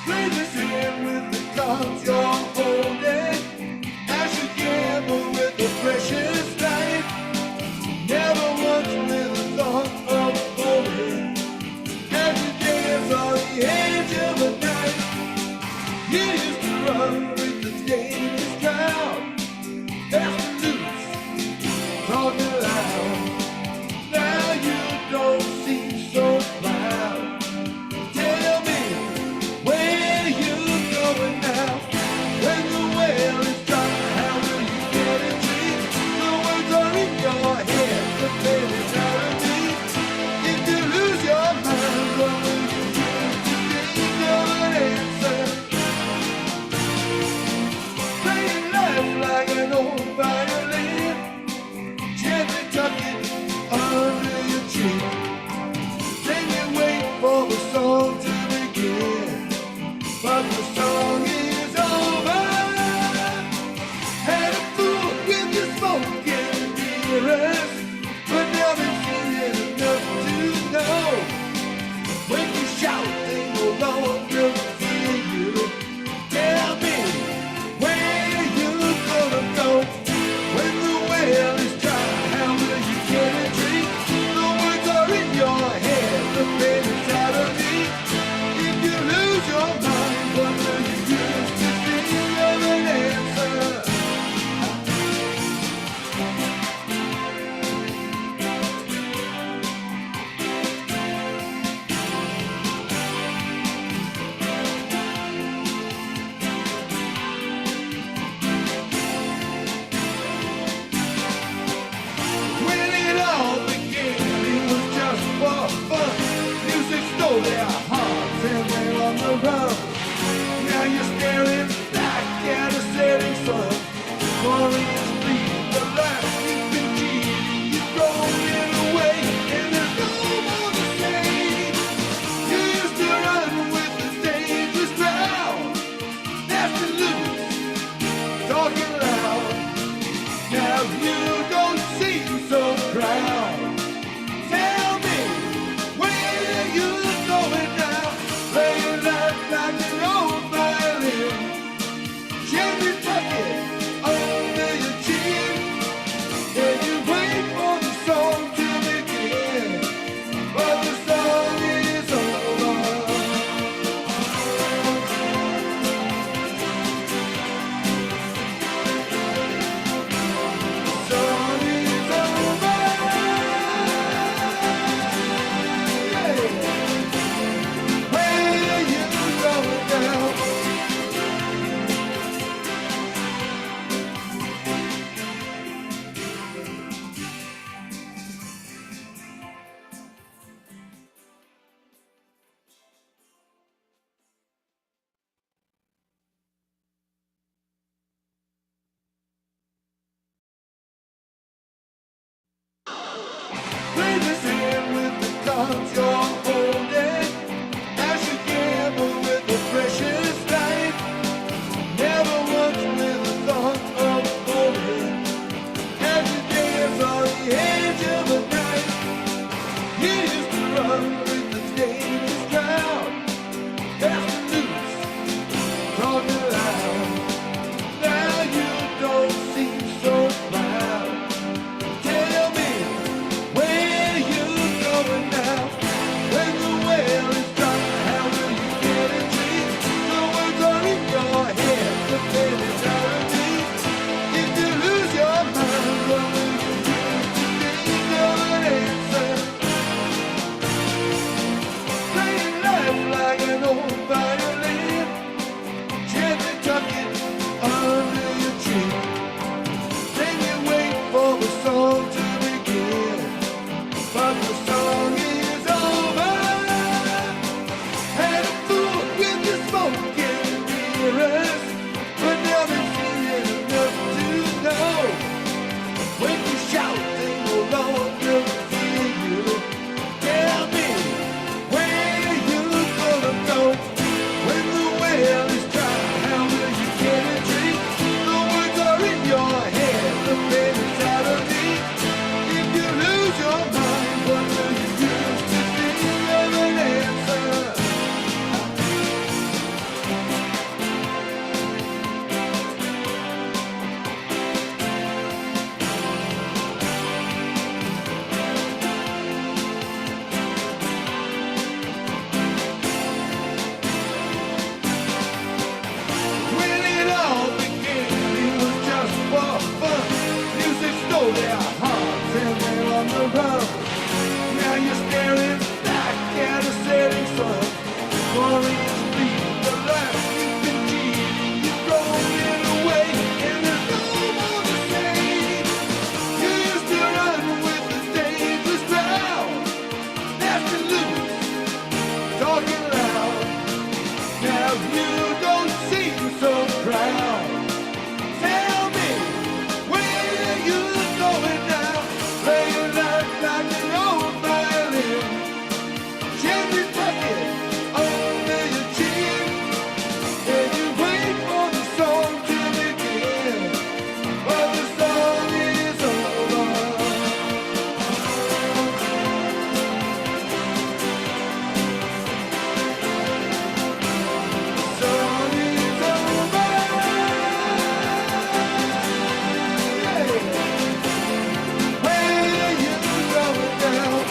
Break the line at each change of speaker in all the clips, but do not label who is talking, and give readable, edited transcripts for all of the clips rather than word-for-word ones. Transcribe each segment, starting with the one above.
Play this in with the cards you're holding as you gamble with the precious life. Never once with a thought of falling as you dance on the edge of a knife. You used to run with the dangerous crowd, fast and loose, talking loud. Now you don't seem so proud. Tell me, where you going now? When the well is dry, how will you get a drink? The words are in your head, the pain is out of me. If you lose your mind, what will you do to think of an answer? Playing life like an old violin, gently tuck it under your chin. Then you wait for the song to begin, but the song is over. Had a fool with your smoking mirrors, but now they've seen it enough to know. When you shout, they no longer feel you. Tell me, where you gonna go? When the well is dry, how will you get a drink? The words are in your head, the pain is out of me. If you lose your mind, what will you use to think of an answer? When it all began, it was just for fun. Music stole their hearts and they're on the run. Now you're staring back at a setting sun. Glory is free, the life you've been cheating. You've thrown it away and there's no more to say. You used to run with the dangerous crowd, fast and loose, talking loud. Now you don't seem so proud. Tell me, where you going now? Playing life like an old violin, gently tuck it under your chin. Then you wait for the song to begin, but the song is over. Song is over. Yeah. Where you going now? Play this in with the cards you're holding as you gamble with the precious life. Never once with a thought of falling as you dance on the edge of a knife. You used to run with the dangerous crowd, fast and loose, talking loud. Now you don't seem so proud. Tell me, where you going now? their hearts and they're on the run. Now you're staring back at a setting sun. Glory street, the life you can keep. You've thrown it away and there's no more to say. You used to run with the dangerous crowd, laughing loose, talking loud. Now you don't seem so proud. Tell me where you going now? Playing like an old violin. Gently tuck it under your chin. And you wait for the song to begin. But the song is over. The song is over. Yeah. Where you going now?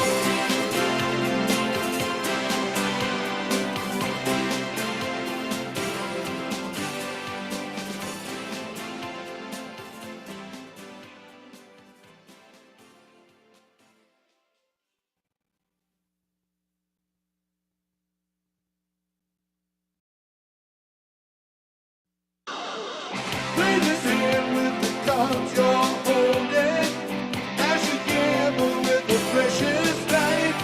Play this hand with the cards you're holding. As you gamble with the precious life.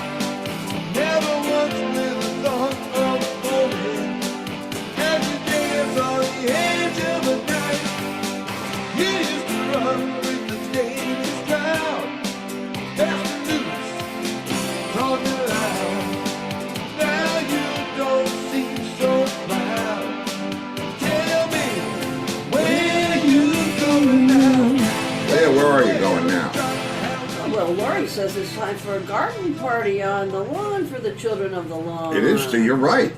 Never once with a thought of holding. As you dance on the edge of a knife. You used to run with the dangerous crowd. Fast and loose, talking loud. Now you don't seem so proud. Tell me where you going now?
Hey, where are you going now?
Well, Lori says it's time for a garden party on the lawn for the children of the lawn.
It is. You're right.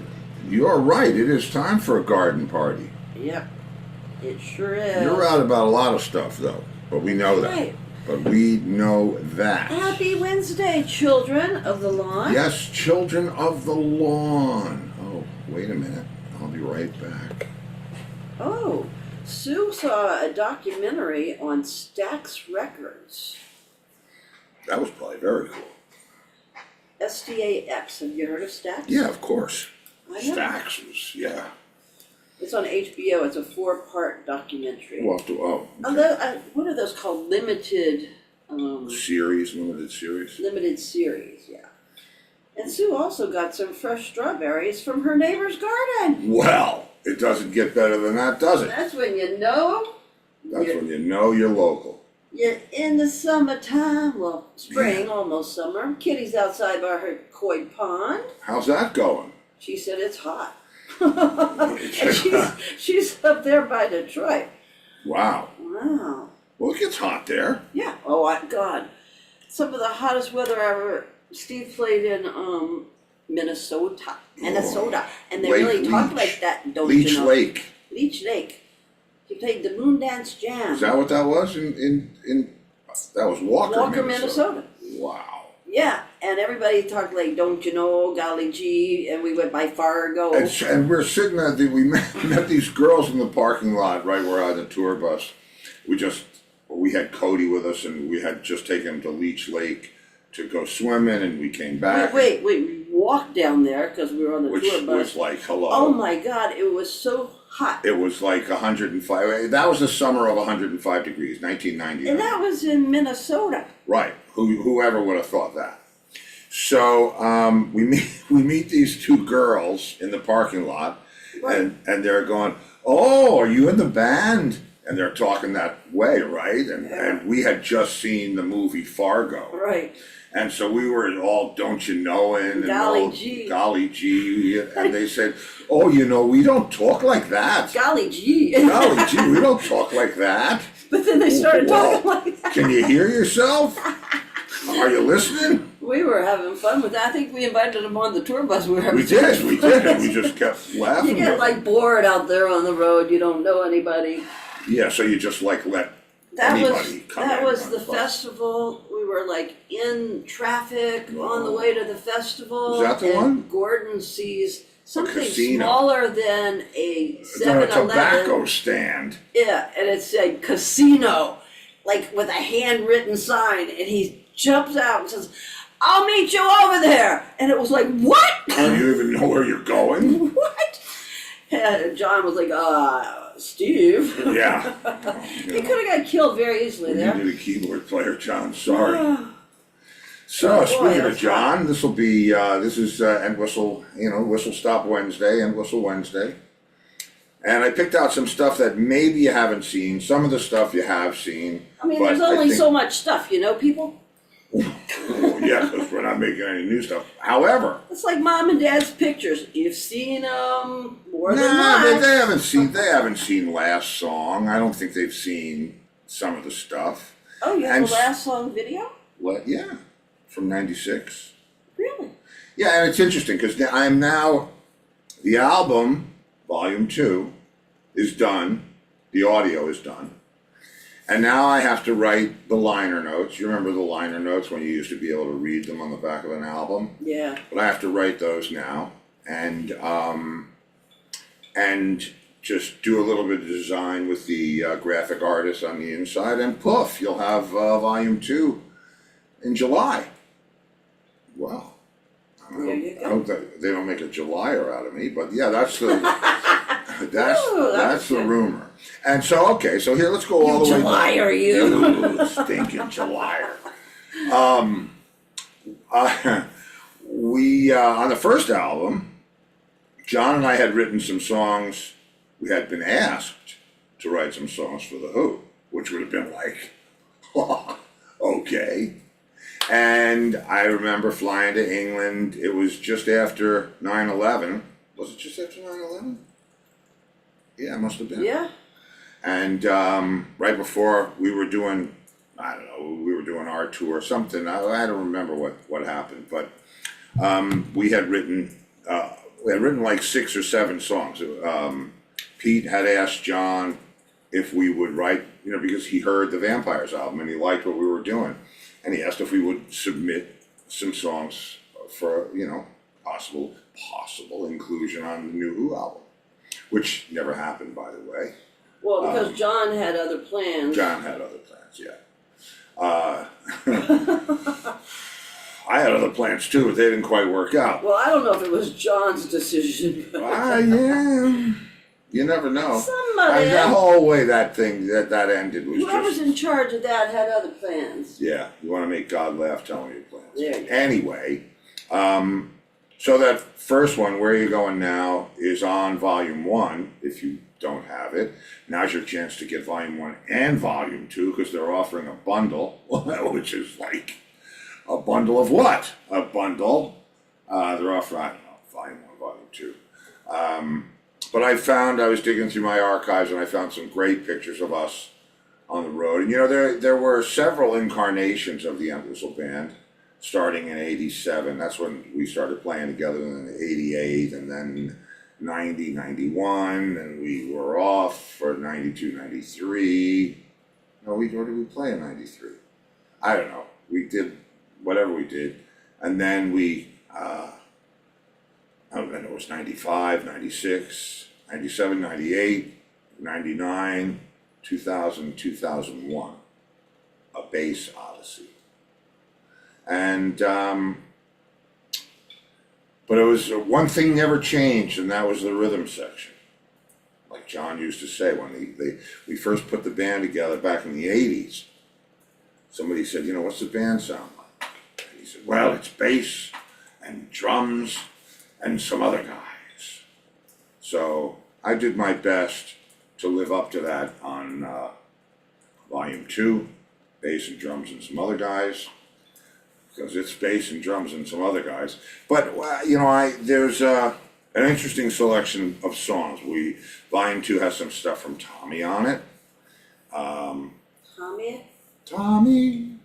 You're right. It is time for a garden party.
Yep, it sure is.
You're right about a lot of stuff, though. But we know that.
Right.
But we know that.
Happy Wednesday, children of the lawn.
Yes, children of the lawn. Oh, wait a minute. I'll be right back.
Oh, Sue saw a documentary on Stax Records.
That was probably very cool.
STAX. Have you heard of Stax?
Yeah, of course.
I know.
Stax was, yeah.
It's on HBO. It's a 4-part documentary.
Well, okay.
Although, what are those called? Limited
Series, limited series.
limited series, yeah. And Sue also got some fresh strawberries from her neighbor's garden.
Well, it doesn't get better than that, does it?
That's when you know
That's when you know you're local.
you're in the summertime. Well, spring, almost summer. Kitty's outside by her koi pond.
How's that going?
She said it's hot. And she's up there by Detroit.
Wow.
Wow.
Well, it gets hot there.
Yeah. Oh, God. Some of the hottest weather ever. Steve played in Minnesota, and they really talk like that, don't
Leech
you know?
Lake.
Leech Lake. He played the Moon Dance Jam.
Is that what that was? In that was Walker,
Minnesota.
Wow.
Yeah, and everybody talked like, don't you know, golly gee, and we went by Fargo.
And we're sitting at we met these girls in the parking lot right where I had the tour bus. We had Cody with us, and we had just taken him to Leech Lake to go swimming, and we came back.
Wait, we walked down there because we were on the tour bus.
Which was like, hello.
Oh my God, it was so hot.
It was like 105. That was the summer of 105 degrees, 1990.
And that was in Minnesota.
Right. Whoever would have thought that? So we meet these two girls in the parking lot,
Right.
and they're going, "Oh, are you in the band?" And they're talking that way, right? And we had just seen the movie Fargo,
Right.
and so we were all, "Don't you know?" And
Golly gee.
golly gee, and they said, "Oh, you know, we don't talk like that."
Golly gee.
Golly gee, we don't talk like that.
But then they started talking like that.
Can you hear yourself? Are you listening?
We were having fun with that. I think we invited them on the tour bus. We
did, and we just kept laughing.
You get like bored out there on the road. You don't know anybody.
Yeah, so you just like let anybody come in.
That was
on
the
the bus.
festival. We were like in traffic on the way to the festival.
Was that the
and
one?
Gordon sees something
casino.
smaller than a
It's on a
7-Eleven.
tobacco stand.
Yeah, and it said casino. like with a handwritten sign, and he jumps out and says, "I'll meet you over there." And it was like, what?
Do you even know where you're going?
What? And John was like, Steve.
Yeah.
He could have got killed very easily
We
there.
needed a keyboard player, John. Sorry. So,
Oh, boy,
speaking of
that's
John, this will be, this is End Whistle, Whistle Stop Wednesday, End Whistle Wednesday. And I picked out some stuff that maybe you haven't seen, some of the stuff you have seen.
I mean,
but
there's
I
only
think-
so much stuff, people?
Well, yeah, because we're not making any new stuff. However,
It's like mom and dad's pictures. You've seen more than
nah,
mine.
they haven't seen Last Song. I don't think they've seen some of the stuff.
Oh, you have
And
the last song video?
What? Yeah, from '96.
Really?
Yeah, and it's interesting because the album, Volume 2, is done. The audio is done. And now I have to write the liner notes. You remember the liner notes when you used to be able to read them on the back of an album?
Yeah.
But I have to write those now and just do a little bit of design with the graphic artist on the inside, and poof, you'll have Volume 2 in July. Wow.
There you
I
go.
hope that they don't make a Julyer out of me, but yeah, that's the that's
Ooh,
that's the
good.
rumor. And so so here, let's go all the way.
July, are you?
You stinking Julyer. We on the first album, John and I had written some songs. We had been asked to write some songs for the Who, which would have been like, okay. And I remember flying to England. It was just after 9/11. Was it just after 9/11? Yeah, it must have been.
Yeah.
And right before we were doing, I don't know, we were doing our tour or something. I don't remember what happened, but we had written like 6 or 7 songs. Pete had asked John if we would write, because he heard the Vampires album and he liked what we were doing. And he asked if we would submit some songs for, possible inclusion on the new Who album, which never happened, by the way.
Well, because John had other plans.
John had other plans, yeah. I had other plans too, but they didn't quite work out.
Well, I don't know if it was John's decision.
Yeah, you never know.
Somebody.
The whole way that ended was
Whoever's
just.
in charge of that had other plans.
Yeah, you want to make God laugh, tell me your plans.
There you go.
Anyway, so that first one, Where You Going Now, is on Volume 1, if you don't have it. Now's your chance to get Volume 1 and Volume 2, because they're offering a bundle, which is like, a bundle of what? A bundle. They're offering, I don't know, Volume 1, Volume 2. But I was digging through my archives and I found some great pictures of us on the road. And there were several incarnations of the End Whistle Band, starting in '87. That's when we started playing together, and then '88, and then 90, 91, and we were off for 92, 93. No, where did we play in '93? I don't know. We did whatever we did. And then then it was 95, 96, 97, 98, 99, 2000, 2001. A bass odyssey. And, but it was, one thing never changed, and that was the rhythm section. Like John used to say when we first put the band together back in the 80s, somebody said, what's the band sound like? And he said, well, it's bass and drums and some other guys. So I did my best to live up to that on Volume 2, bass and drums and some other guys, because it's bass and drums and some other guys. But, there's an interesting selection of songs. Volume 2 has some stuff from Tommy on it.
Tommy?
Tommy.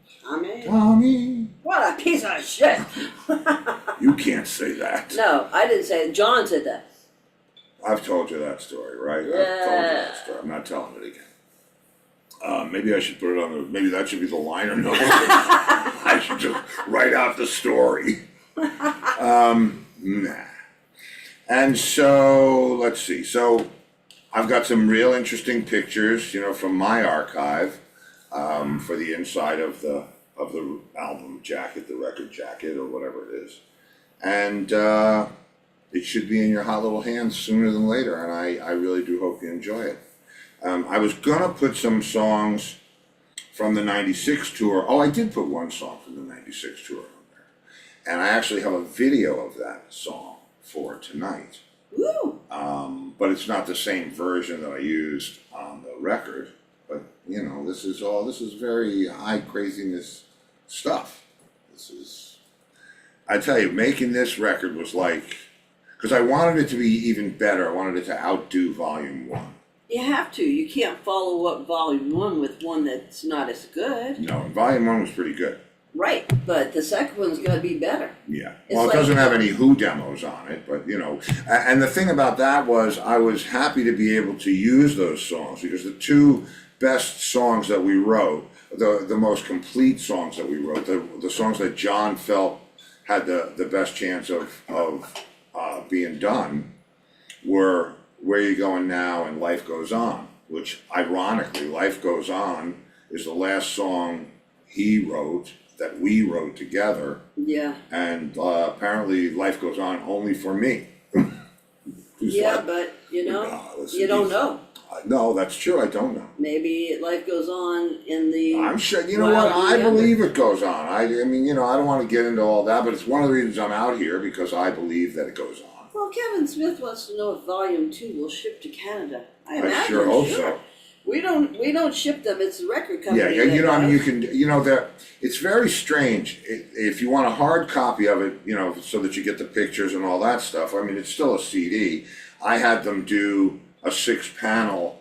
What a piece of shit.
You can't say that.
No, I didn't say it. John said that.
I've told you that story, right? I've told you
Yeah.
that story. I'm not telling it again. Maybe I should put it maybe that should be the liner note. I should just write out the story. Nah. And so, let's see. So, I've got some real interesting pictures, from my archive. for the inside of the album jacket, the record jacket, or whatever it is. And it should be in your hot little hands sooner than later, and I really do hope you enjoy it. I was gonna put some songs from the '96 tour. Oh, I did put one song from the '96 tour on there. And I actually have a video of that song for tonight.
Woo!
But it's not the same version that I used on the record. But, you know, this is very high craziness stuff. I tell you, making this record was like, because I wanted it to be even better. I wanted it to outdo Volume 1.
You have to. You can't follow up Volume 1 with one that's not as good.
No, Volume 1 was pretty good.
Right, but the second one's got to be better.
Yeah.
It's
Well, it
like-
doesn't have any Who demos on it, but, you know. And the thing about that was I was happy to be able to use those songs, because the two best songs that we wrote, the most complete songs that we wrote, the songs that John felt had the best chance of being done, were Where You Going Now and Life Goes On, which ironically, Life Goes On is the last song he wrote that we wrote together,
Yeah.
and apparently Life Goes On only for me.
Yeah, but you know,
listen,
you don't know.
No, that's true, I don't know.
Maybe life goes on in the.
I'm sure, you know what, I believe it goes on. I mean, you know, I don't want to get into all that, but it's one of the reasons I'm out here, because I believe that it goes on.
Well, Kevin Smith wants to know if Volume 2 will ship to Canada. I
I
imagine.
sure hope so.
We don't ship them. It's the record company.
Yeah, you know, I mean, you
does.
can, you know, it's very strange. If you want a hard copy of it, you know, so that you get the pictures and all that stuff, I mean, it's still a CD. I had them do a 6-panel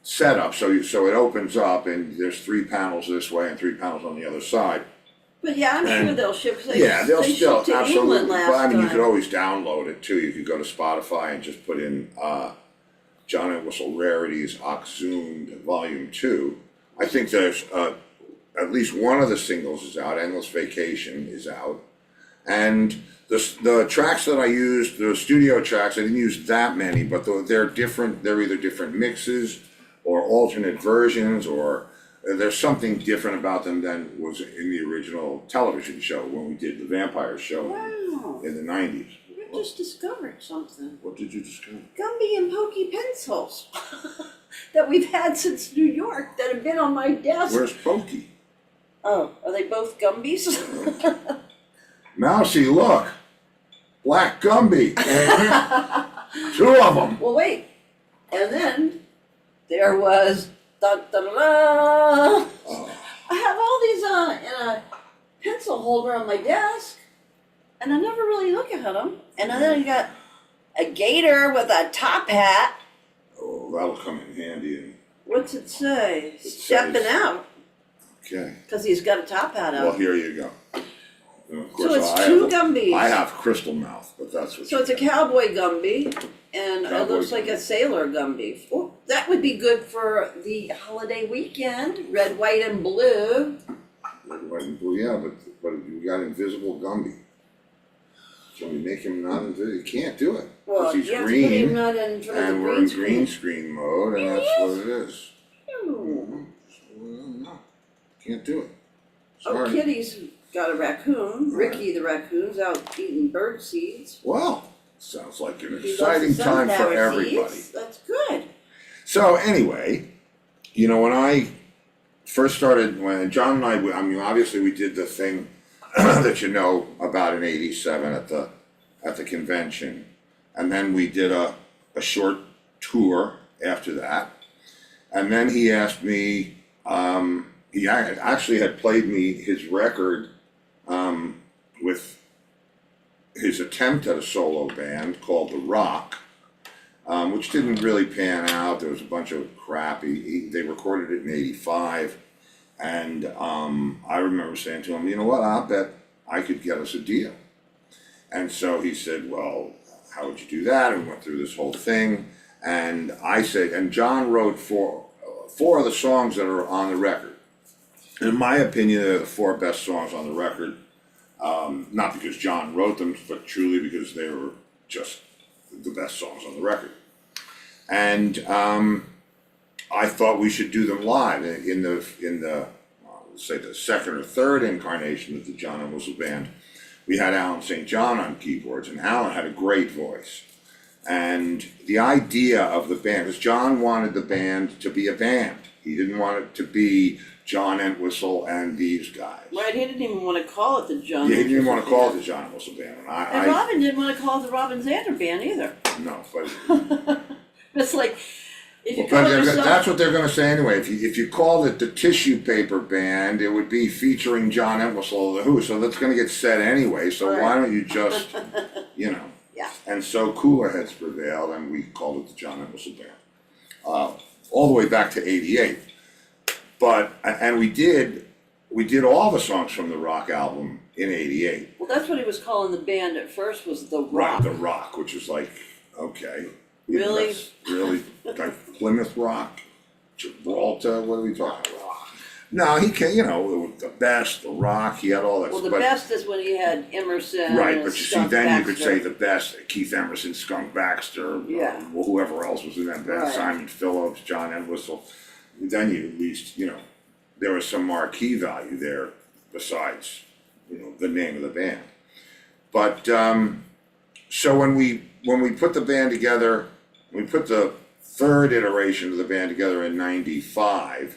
setup, so it opens up and there's 3 panels this way and 3 panels on the other side.
But yeah, I'm sure they'll ship.
Yeah, they'll
they
still,
shipped to
absolutely,
England
but I
last
mean, you
time.
could always download it too. You could go to Spotify and just put in John and Whistle Rarities Oxzoomed Volume 2. I think there's at least one of the singles is out. Endless Vacation is out, and the tracks that I used, the studio tracks, I didn't use that many, but they're different. They're either different mixes or alternate versions, or there's something different about them than was in the original television show when we did the Vampire show
Wow.
in the '90s.
We just discovered something.
What did you discover?
Gumby and Pokey pencils that we've had since New York that have been on my desk.
Where's Pokey?
Oh, are they both Gumbies?
Mousy, look! Black Gumby! 2 of them!
Well, wait. And then there was da da da da. I have all these in a pencil holder on my desk, and I never really look at them. And then you got a gator with a top hat.
Oh, that'll come in handy.
What's it say?
It
Stepping
says-
out,
Okay,
because he's got a top hat
well,
on.
here you go. And of
So
course,
it's
I
2
have
Gumbies.
I have Crystal Mouth, but that's what
So
you
it's a
got.
cowboy Gumby, and it
Cowboy
looks like a
Gumby.
sailor Gumby. Oh, that would be good for the holiday weekend. Red, white, and blue.
Red, white, and blue, yeah, but you got Invisible Gumby. Can we make him not invisible? You can't do it.
Well,
Because he's
you have to put him
green,
not in front of the
and we're
green
in
screen.
green screen mode, and that's what it is.
Ooh.
No, can't do it.
Oh,
Sorry.
Kitty's got a raccoon. Ricky the raccoon's out eating bird seeds.
Well, sounds like an
He loves
exciting
the
time for
sunflower
everybody.
seeds. That's good.
So anyway, you know, when I first started, when John and I mean, obviously we did the thing that you know about in '87 at the convention, and then we did a short tour after that, and then he asked me. He actually had played me his record with his attempt at a solo band called The Rock, which didn't really pan out. There was a bunch of crap. They recorded it in '85, and I remember saying to him, you know what, I'll bet I could get us a deal. And so he said, well, how would you do that? And we went through this whole thing, and I said, and John wrote four of the songs that are on the record. In my opinion, they're the 4 best songs on the record. Not because John wrote them, but truly because they were just the best songs on the record. And I thought we should do them live in the let's say the second or third incarnation of the John and Whistle Band. We had Alan St. John on keyboards, and Alan had a great voice. And the idea of the band is John wanted the band to be a band. He didn't want it to be John Entwistle and these guys.
Right, he didn't even want to call it the John.
Yeah, he didn't want to call it
Band.
the John Entwistle Band. And
And Robin didn't want to call it the Robin Zander Band either.
no, but
It's like, if you
well,
call
but
yourself...
that's what they're going to say anyway. If you called it the Tissue Paper Band, it would be featuring John Entwistle of the Who. So that's going to get said anyway. So
Right.
why don't you just, you know?
Yeah.
And so cooler heads prevailed, and we called it the John Entwistle Band, all the way back to '88. But and we did all the songs from the Rock album in '88.
Well, that's what he was calling the band at first, was the Rock.
Right, the Rock, which is like, okay.
Really?
That's really, like Plymouth Rock, Gibraltar, what are we talking about? No, he can, you know, it was the best, the Rock, he had all that
Well,
stuff.
the best is when he had Emerson
Right,
and
but you see,
Skunk
then you could
Baxter.
say the best, Keith Emerson, Skunk Baxter,
Yeah.
well, whoever else was in that band,
Right.
Simon Phillips, John Entwistle. Then you at least, you know, there was some marquee value there besides, you know, the name of the band. But, so when we put the band together, we put the third iteration of the band together in '95.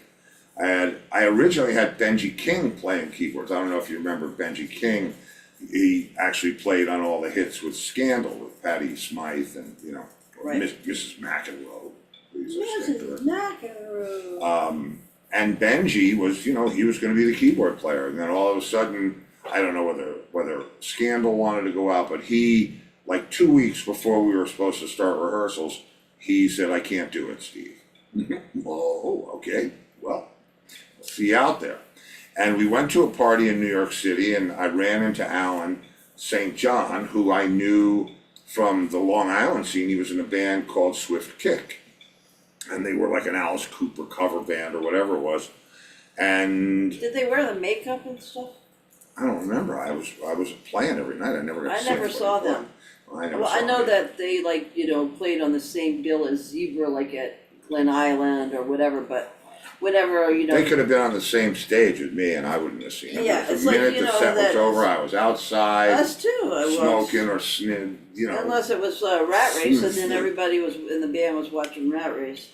I originally had Benji King playing keyboards. I don't know if you remember Benji King. He actually played on all the hits with Scandal with Patti Smythe and, you know,
Right.
Mrs. McEnroe. who's a singer.
Mrs. McEnroe.
And Benji was, you know, he was gonna be the keyboard player, and then all of a sudden, I don't know whether Scandal wanted to go out, but he, like 2 weeks before we were supposed to start rehearsals, he said, "I can't do it, Steve." Oh, okay, well, I'll see you out there. And we went to a party in New York City, and I ran into Alan St. John, who I knew from the Long Island scene. He was in a band called Swift Kick. And they were like an Alice Cooper cover band or whatever it was. And
Did they wear the makeup and stuff?
I don't remember. I was playing every night. I never got to
I
see
never
anybody
saw
play.
them.
Well,
I know that they, like, you know, played on the same bill as Zebra, like at Glen Island or whatever, but whatever, you know.
They could have been on the same stage with me, and I wouldn't have seen them.
Yeah,
The
it's like,
minute
you
the
know,
set was
that-
over, I was outside
Us too, I was.
smoking or you know.
Unless it was Rat Race, and then
Yeah.
everybody was in the band was watching Rat Race.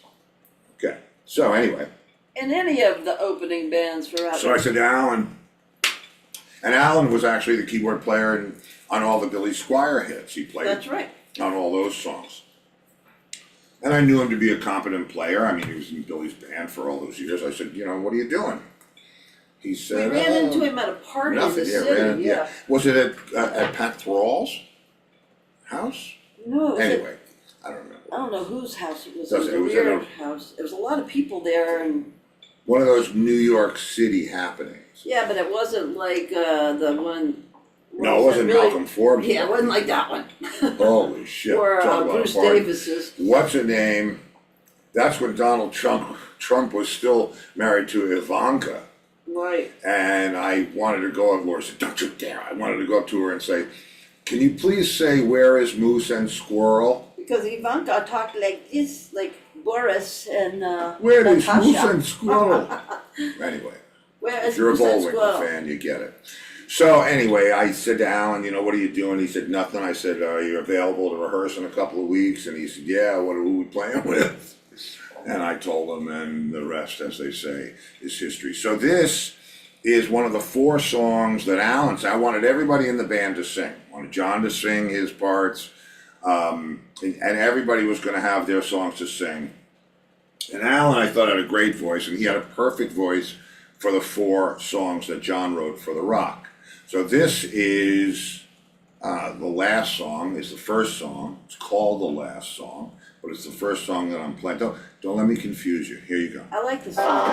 Okay. So anyway,
And any of the opening bands for Rat
so I
Race.
said to Alan, and Alan was actually the keyboard player on all the Billy Squier hits. He played
That's right.
on all those songs. And I knew him to be a competent player. I mean, he was in Billy's band for all those years. I said, you know, what are you doing? He
We
said,
ran
"Oh,
into him at a party in
nothing."
the
Yeah,
city, yeah.
Was it at Pat Thrall's house?
No, it was
Anyway, I don't remember.
I don't know whose house it was.
Doesn't-
It
it
was
was
a
at
weird house. There was a lot of people there, and
One of those New York City happenings.
yeah, but it wasn't like the one.
No, it wasn't
really-
Malcolm Forbes.
Yeah, it wasn't like that one.
Holy shit.
Or
Talk about a
Bruce
party.
Davis's.
What's her name? That's when Donald Trump was still married to Ivanka.
Right.
And I wanted to go up, Laura said, "Don't you dare." I wanted to go up to her and say, "Can you please say, where is Moose and Squirrel?"
Because Ivanka talked like this, like Boris and
Where is
Natasha.
Moose and Squirrel? Anyway,
Where
if
is
you're a
Moose and
Bullwinkle
Squirrel?
fan, you get it. So anyway, I said to Alan, you know, what are you doing? He said, nothing. I said, are you available to rehearse in a couple of weeks? And he said, yeah, who are we playing with? And I told him, and the rest, as they say, is history. So this is one of the 4 songs that Alan said. I wanted everybody in the band to sing. I wanted John to sing his parts, and everybody was going to have their songs to sing. And Alan, I thought, had a great voice, and he had a perfect voice for the 4 songs that John wrote for The Rock. So this is the last song, is the first song. It's called The Last Song, but it's the first song that I'm playing. Don't let me confuse you. Here you go.
I like the song.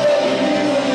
Thank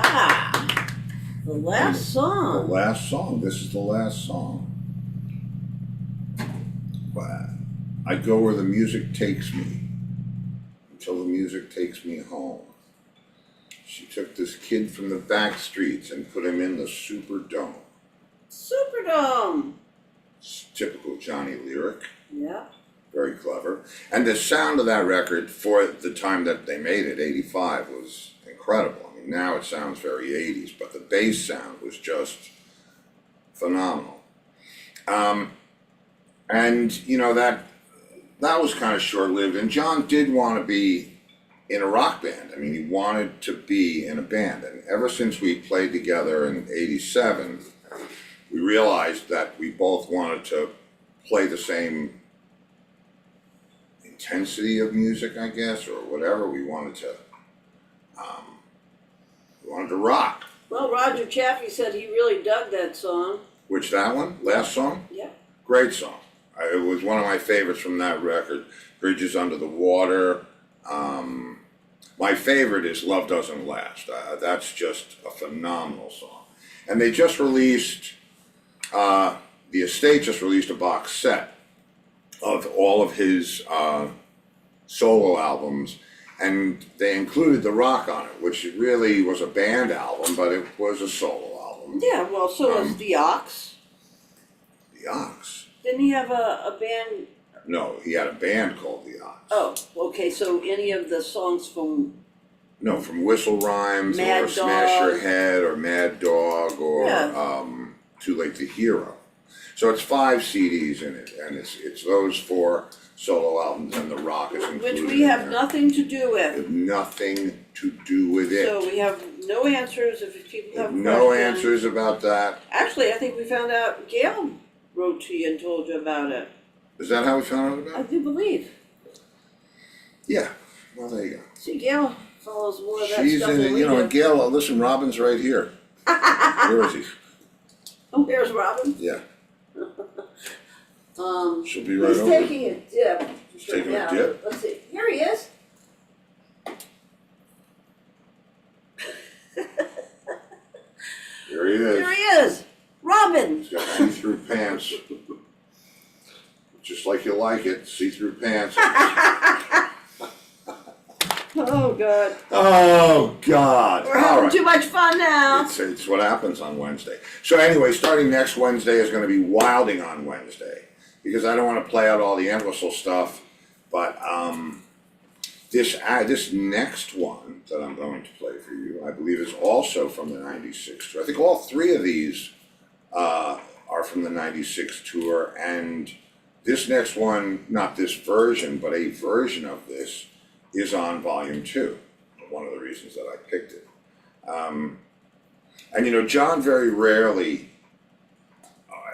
Yeah. The last
The
song.
last song. This is the last song. Wow. I go where the music takes me until the music takes me home. She took this kid from the back streets and put him in the Superdome.
Superdome.
It's typical Johnny lyric.
Yeah.
Very clever. And the sound of that record for the time that they made it, 85, was incredible. I mean, now it sounds very 80s, but the bass sound was just phenomenal. And, you know, that was kind of short-lived. And John did want to be in a rock band. I mean, he wanted to be in a band. And ever since we played together in 87, we realized that we both wanted to play the same intensity of music, I guess, or whatever. We wanted to rock.
Well, Roger Chaffee said he really dug that song.
Which, that one? Last song?
Yeah.
Great song. It was one of my favorites from that record. Bridges Under the Water. My favorite is Love Doesn't Last. That's just a phenomenal song. And they just released, the estate just released a box set of all of his solo albums, and they included The Rock on it, which really was a band album, but it was a solo album.
Yeah, well, so was The Ox.
The Ox?
Didn't he have a band?
No, he had a band called The Ox.
Oh, okay, so any of the songs from...
No, from Whistle Rhymes,
Mad
or Smash Your
Dog.
Head, or Mad Dog, or
Yeah.
Too Late to Hero. So it's 5 CDs in it, and it's those 4 solo albums, and The Rock is included.
Which we
in
have
there.
nothing to do with.
Have nothing to do with it.
So we have no answers if people have
No
questions.
answers about that.
Actually, I think we found out Gail wrote to you and told you about it.
Is that how we found out
I
about it?
do believe.
Yeah. Well, there you go.
See, Gail follows more of that
She's
stuff
in
than
it,
we
you know,
do.
Gail, listen, Robin's right here. Where is he?
Oh, there's Robin.
Yeah. She'll be right
He's
over.
taking a dip.
He's taking a
Now,
dip?
Let's see. Here he is.
Here he is.
There he is. Robin.
He's got see-through pants. Just like you like it, see-through pants.
Oh, God.
Oh, God.
We're
All
having
right.
too much fun now.
It's what happens on Wednesday. So anyway, starting next Wednesday is going to be Wilding on Wednesday, because I don't want to play out all the Entwistle stuff, but this next one that I'm going to play for you, I believe, is also from the '96 tour. I think all 3 of these are from the '96 tour, and this next one, not this version, but a version of this, is on volume 2. One of the reasons that I picked it. And you know, John very rarely,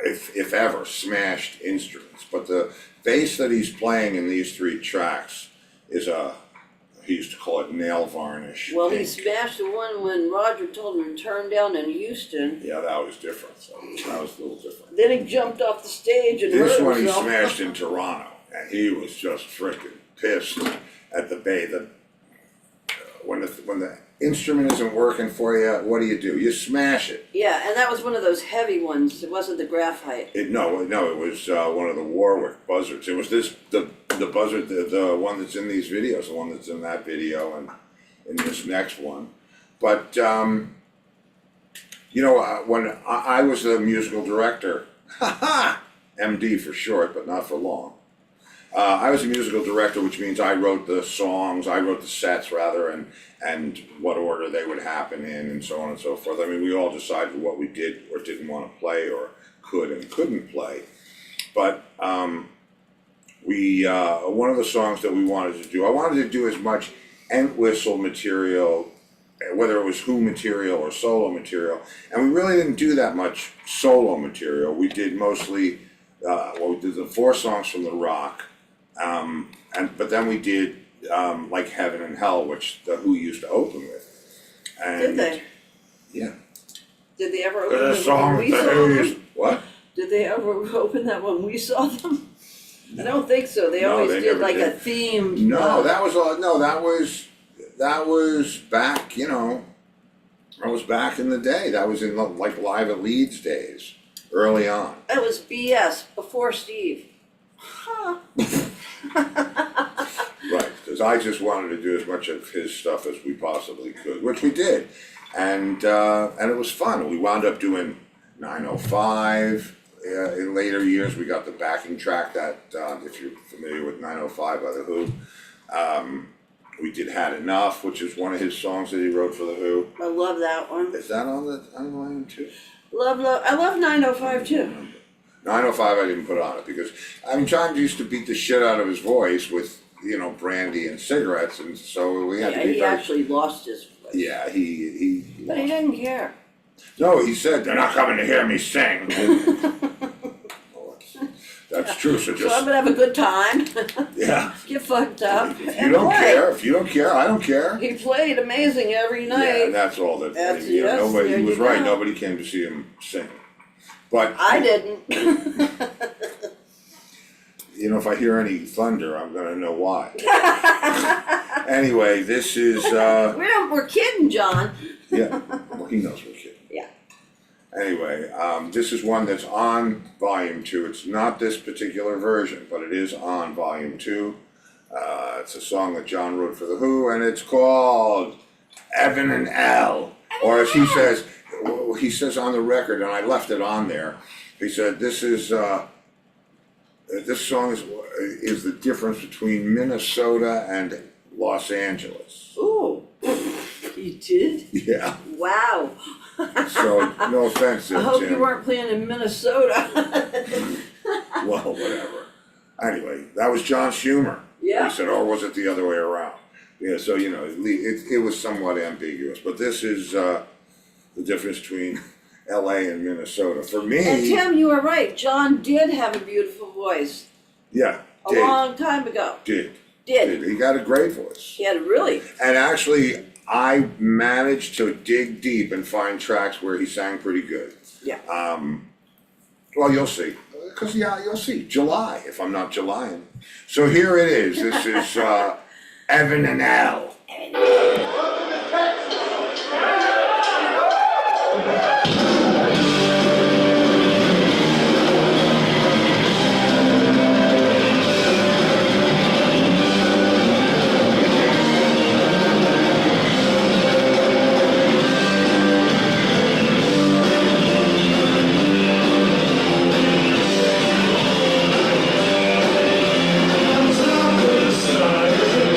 if ever, smashed instruments, but the bass that he's playing in these 3 tracks is he used to call it nail varnish.
Well, he
pink.
smashed the one when Roger told him to turn down in Houston.
Yeah, that was different, so that was a little different.
Then he jumped off the stage and
This
hurt
one he
himself.
smashed in Toronto, and he was just freaking pissed at the bass. When the instrument isn't working for you, what do? You smash it.
Yeah, and that was one of those heavy ones. It wasn't the graphite.
No, it was one of the Warwick buzzards. It was the buzzard, the one that's in these videos, the one that's in that video, and in this next one. But you know, when I was the musical director, MD for short, but not for long. I was a musical director, which means I wrote the songs, I wrote the sets rather, and what order they would happen in, and so on and so forth. I mean, we all decided what we did or didn't want to play, or could and couldn't play. But one of the songs that we wanted to do, I wanted to do as much Entwistle material, whether it was Who material or solo material, and we really didn't do that much solo material. We did mostly, we did the 4 songs from The Rock. But then we did like Heaven and Hell, which the Who used to open with. And
Did they?
Yeah.
Did they ever open
The
it
song
when we saw them?
days. What?
Did they ever open that when we saw them? I don't think so. They
No,
always
they
did
never
like
did.
a themed.
No, that was back, you know, That was back in the day. That was in like Live at Leeds days, early on.
It was BS before Steve. Huh.
Right, because I just wanted to do as much of his stuff as we possibly could, which we did, and it was fun. We wound up doing 905. In later years, we got the backing track that, if you're familiar with 905 by The Who, we did Had Enough, which is one of his songs that he wrote for The Who.
I love that one.
Is that on volume 2?
Love. I love 905 too.
905 I didn't put on it because, I mean, John used to beat the shit out of his voice with, brandy and cigarettes, and so we had to be
he actually lost his voice.
Yeah, he
But he didn't care.
No, he said, they're not coming to hear me sing. Well, that's true, so
So I'm gonna have a good time.
yeah.
Get fucked up.
If you don't care, I don't care.
He played amazing every night.
Yeah, and that's all that,
That's-
he
yes, there
was
you
right,
go.
nobody came to see him sing. But,
I didn't.
if I hear any thunder, I'm gonna know why. Anyway, this is,
We're kidding, John.
yeah, well, he knows we're kidding.
Yeah.
Anyway, this is one that's on volume 2. It's not this particular version, but it is on volume 2. It's a song that John wrote for The Who, and it's called Evan and Al. Or as he says on the record, and I left it on there, he said, this song is the difference between Minnesota and Los Angeles.
Ooh. You did?
Yeah,
Wow.
so no offense to
I hope
Tim.
you weren't playing in Minnesota.
Well, whatever. Anyway, that was John Schumer.
Yeah.
He said, or was it the other way around? Yeah, so, it was somewhat ambiguous. But this is the difference between LA and Minnesota. For me...
And Tim, you were right. John did have a beautiful voice.
Yeah,
A long time ago.
Did.
Did.
He got a great voice.
He had really.
And actually, I managed to dig deep and find tracks where he sang pretty good.
Yeah.
Well, you'll see. Because, you'll see. July, if I'm not Julying. So here it is. This is Evan and Al.
Side of the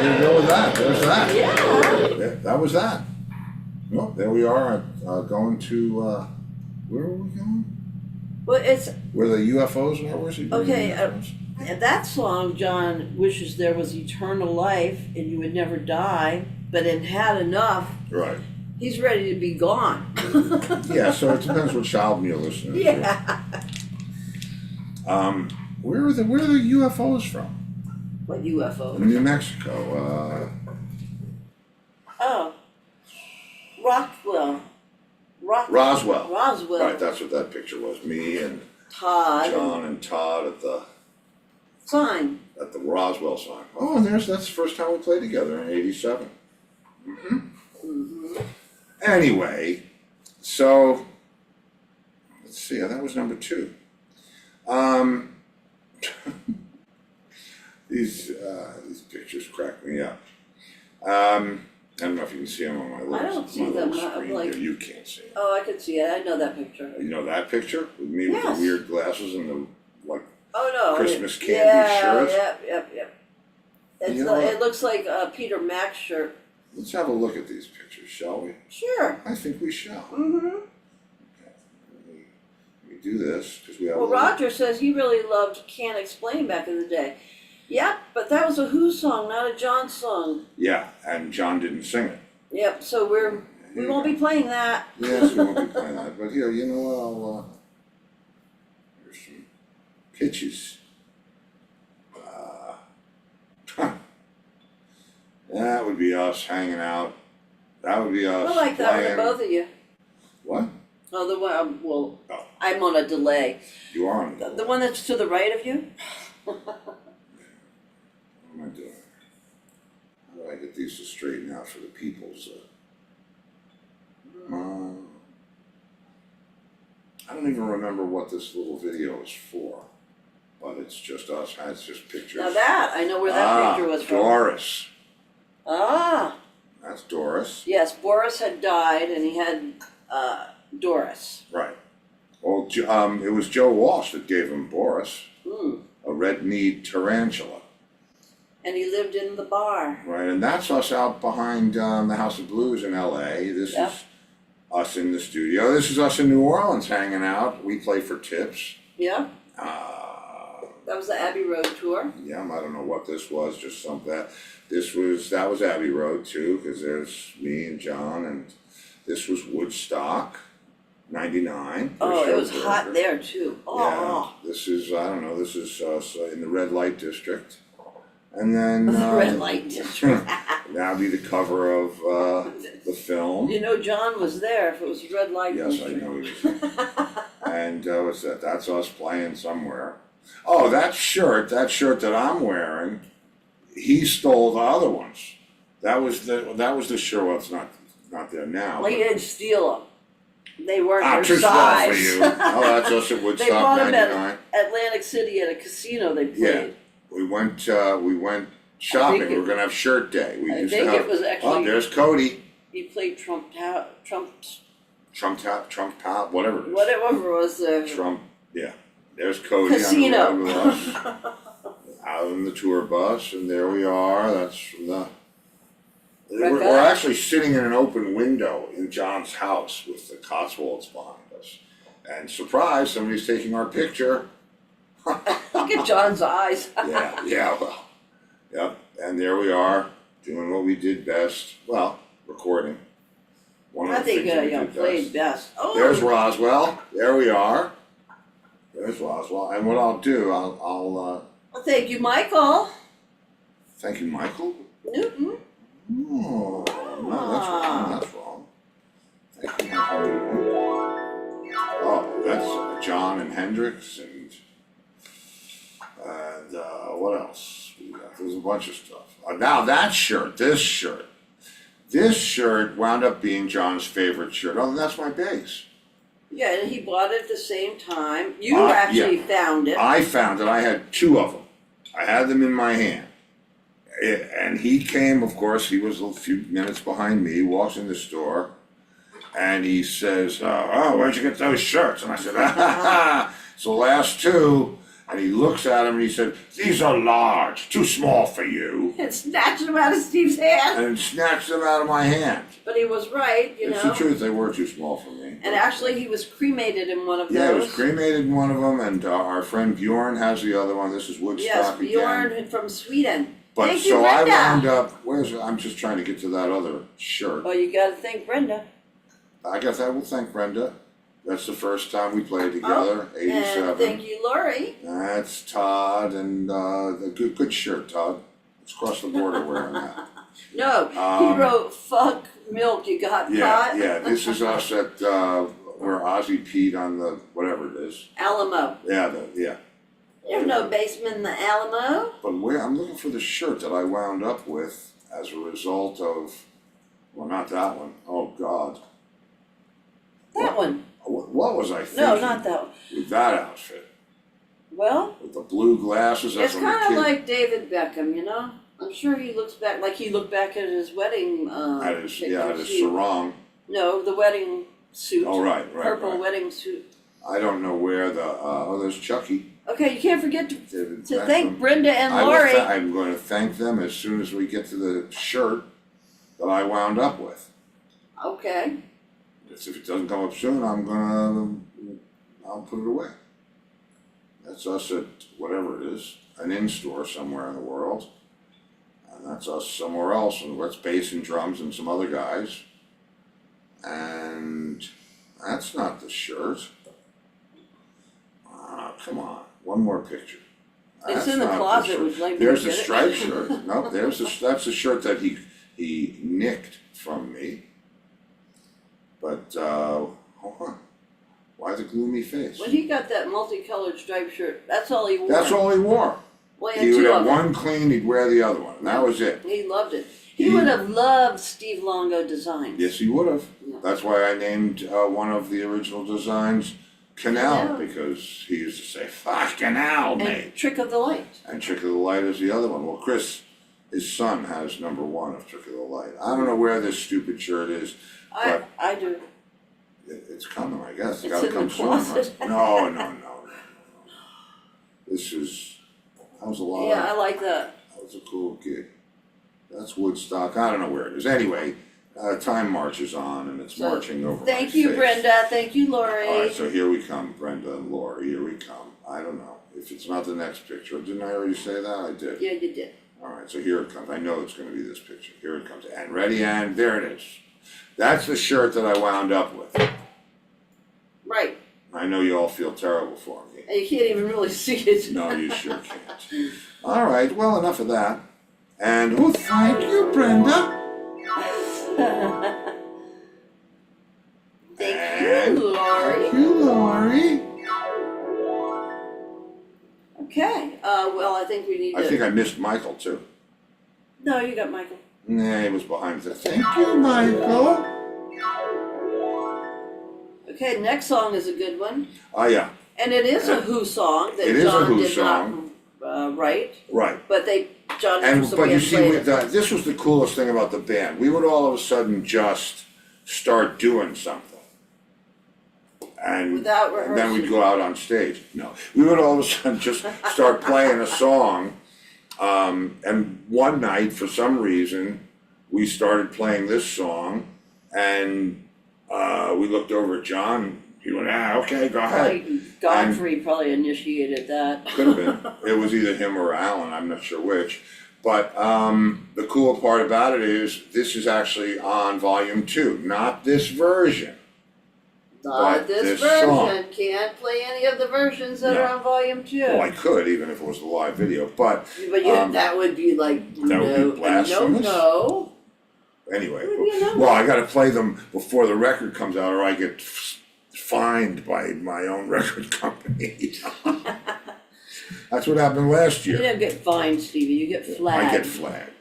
there you go with that. There's that.
Yeah.
Yeah, that was that. Well, there we are, going to, where were we going?
Well, it's
Where the UFOs are, where's it?
okay. That song, John wishes there was eternal life and you would never die, but it had enough.
Right.
He's ready to be gone.
Yeah, so it depends what album you're listening to.
Yeah.
Where are the UFOs from?
What UFO?
New Mexico.
Oh. Roswell.
Roswell.
Roswell.
Right, that's what that picture was. Me and
Todd.
John and Todd at the Roswell sign. Oh, and that's the first time we played together in '87. Anyway, so let's see. That was number 2. These pictures crack me up. I don't know if you can see them on my little,
I don't see them.
screen
Like,
here. You can't see them.
oh, I can see it. I know that picture.
You know that picture with me with
Yes.
the weird glasses and the like
Oh no.
Christmas candy
yeah,
shirt?
Yep. It's
You know what?
it looks like a Peter Mac shirt.
Let's have a look at these pictures, shall we?
Sure.
I think we shall.
Mm-hmm.
We do this because we have.
Well,
a little-
Roger says he really loved Can't Explain back in the day. Yep, but that was a Who song, not a John song.
Yeah, and John didn't sing it.
Yep, so we won't be playing that.
Yes, we won't be playing that. But here, you know what? Here's some pitches. That would be us hanging out. That would be us.
I like that one
playing.
of both of you.
What?
Oh, the one, well,
Oh.
I'm on a delay.
You are on
The one that's to the right of you?
What am I doing? How do I get these to straighten out for the people's? I don't even remember what this little video is for, but it's just us. It's just pictures.
Now that, I know where that picture was from.
Doris.
Ah,
That's Doris.
yes, Boris had died and he had Doris.
Right. Well, it was Joe Walsh that gave him Boris,
Mm.
a red-kneed tarantula.
And he lived in the bar.
Right, and that's us out behind the House of Blues in L.A. This
Yep.
is us in the studio. This is us in New Orleans hanging out. We play for tips.
Yeah,
Uh,
that was the Abbey Road tour.
yeah, I don't know what this was. Just some that was Abbey Road too, because there's me and John, and this was Woodstock, '99.
Oh, it was hot there too. Oh,
Yeah, this is This is us in the red light district, and then
the red light district.
that'll be the cover of the film.
You know, John was there if it was red light
Yes, I
district.
know he was. And what's that? That's us playing somewhere. Oh, that shirt that I'm wearing, he stole the other ones. That was the shirt. Well, it's not there now.
Well, he didn't steal them. They weren't their
too small
size.
for you. Oh, that's us at
They
Woodstock
bought them
'99.
at Atlantic City at a casino they played.
We went shopping.
think
We were gonna have shirt day. We
I
used
think
to have.
it was
Oh,
actually,
there's Cody.
he played Trump,
Trump Top, whatever it is.
whatever it was there.
Trump. Yeah. There's Cody
Casino.
on the road with us. Out in the tour bus, and there we are. That's from the. We're actually sitting in an open window in John's house with the Cotswolds behind us, and surprise, somebody's taking our picture.
Look at John's eyes.
Well, yep. And there we are, doing what we did best. Well, recording. One
I
of the
think
things that we
you
did
played
best.
best. Oh,
There's Roswell. There we are. There's Roswell. And what I'll do, I'll
well, thank you, Michael
thank you, Michael.
Newton.
Oh, no, that's wrong. Thank you, Michael. Oh, that's John and Hendrix and what else? There's a bunch of stuff. Now this shirt wound up being John's favorite shirt. Oh, that's my bass.
Yeah, and he bought it at the same time. You actually found it.
I found it. I had 2 of them. I had them in my hand. And he came, of course, he was a few minutes behind me, walks in the store, and he says, oh, where'd you get those shirts? And I said, it's the last 2. And he looks at him and he said, "These are large, too small for you."
And snatched him out of Steve's hand.
And snatched them out of my hand.
But he was right, you
It's
know.
the truth, they were too small for me.
And actually, he was cremated in one of
Yeah, he
those.
was cremated in one of them, and our friend Bjorn has the other one. This is Woodstock
Yes,
again.
Bjorn from Sweden.
But
Thank you,
so I
Brenda.
wound up, I'm just trying to get to that other shirt.
Oh, you gotta thank Brenda.
I guess I will thank Brenda. That's the first time we played together, 87.
And thank you, Lori.
That's Todd, and the good shirt, Todd. Let's cross the border wearing that.
No, he wrote, "Fuck milk, you got pot."
Yeah, this is us at where Ozzy peed on the, whatever it is.
Alamo.
Yeah,
There's no basement in the Alamo.
But I'm looking for the shirt that I wound up with as a result of, well, not that one. Oh, God.
That one.
What was I thinking?
No, not that one.
With that outfit.
Well,
With the blue glasses.
it's
That's
kind of like David Beckham, you know? I'm sure he looks back, like he looked back at his wedding
at his
pictures.
sarong.
No, the wedding suit.
Oh, right.
Purple wedding suit.
I don't know where the, there's Chucky.
Okay, you can't forget
David
to
Beckham.
thank Brenda and Lori.
I'm going to thank them as soon as we get to the shirt that I wound up with.
Okay.
If it doesn't come up soon, I'll put it away. That's us at whatever it is, an in-store somewhere in the world. And that's us somewhere else, and that's bass and drums and some other guys. And that's not the shirt. Come on, one more picture.
It's
That's
in the
not
closet.
shirt.
Would you like me
There's
to
the
get it?
striped shirt. No, that's the shirt that he nicked from me. But hold on. Why the gloomy face?
When he got that multicolored striped shirt, that's all he wore.
That's all he wore.
Well,
He would
two
have
of them.
one clean, he'd wear the other one, and that was it.
He loved it. He would have loved Steve Longo designs.
Yes, he would have.
Yeah.
That's why I named one of the original designs Canal,
Canal.
because he used to say, "Fuck Canal, mate."
And Trick of the Light.
And Trick of the Light is the other one. Well, Chris, his son, has #1 of Trick of the Light. I don't know where this stupid shirt is.
I
But
do.
it's coming, I guess. It's
It's
gotta
in
come
the
soon.
closet.
Right? No. That was a lot.
Yeah, I like that.
That was a cool gig. That's Woodstock. I don't know where it is. Anyway, time marches on, and it's
So,
marching over
Thank
my
you,
face.
Brenda. Thank you, Lori.
All right, so here we come, Brenda and Laura. Here we come. I don't know if it's not the next picture. Didn't I already say that? I did.
Yeah, you did.
All right, so here it comes. I know it's going to be this picture. Here it comes. And ready, and there it is. That's the shirt that I wound up with.
Right.
I know you all feel terrible for me.
And you can't even really see it.
No, you sure can't. All right, well, enough of that. And oh, thank you, Brenda.
Thank you, Lori.
Thank you, Lori.
Okay. Well, I think we need to.
I think I missed Michael too.
No, you got Michael.
Nah, he was behind the. Thank you, Michael.
Okay, next song is a good one.
Oh yeah,
And it is a Who song that
It is a
John
Who
did
song.
not write.
right.
But John
And
Anderson
but
way
you
of
see,
playing
with
it.
this was the coolest thing about the band. We would all of a sudden just start doing something, and
Without
and then we'd
rehearsing.
go out on stage. No, we would all of a sudden just start playing a song. And one night, for some reason, we started playing this song, and we looked over at John. He went, okay, go ahead.
Probably Godfrey probably initiated that.
Could have been. It was either him or Alan, I'm not sure which. But the cool part about it is this is actually on volume 2, not this version.
Not
But
this
this
version.
song.
Can't play any of the versions that
No.
are on volume 2.
Well, I could, even if it was a live video. But
But that would be like
that would be blasphemous.
No.
anyway,
It would be a no-no.
well, I got to play them before the record comes out, or I get fined by my own record company. That's what happened last
You
year.
don't get fined, Stevie. You get flagged.
I get flagged.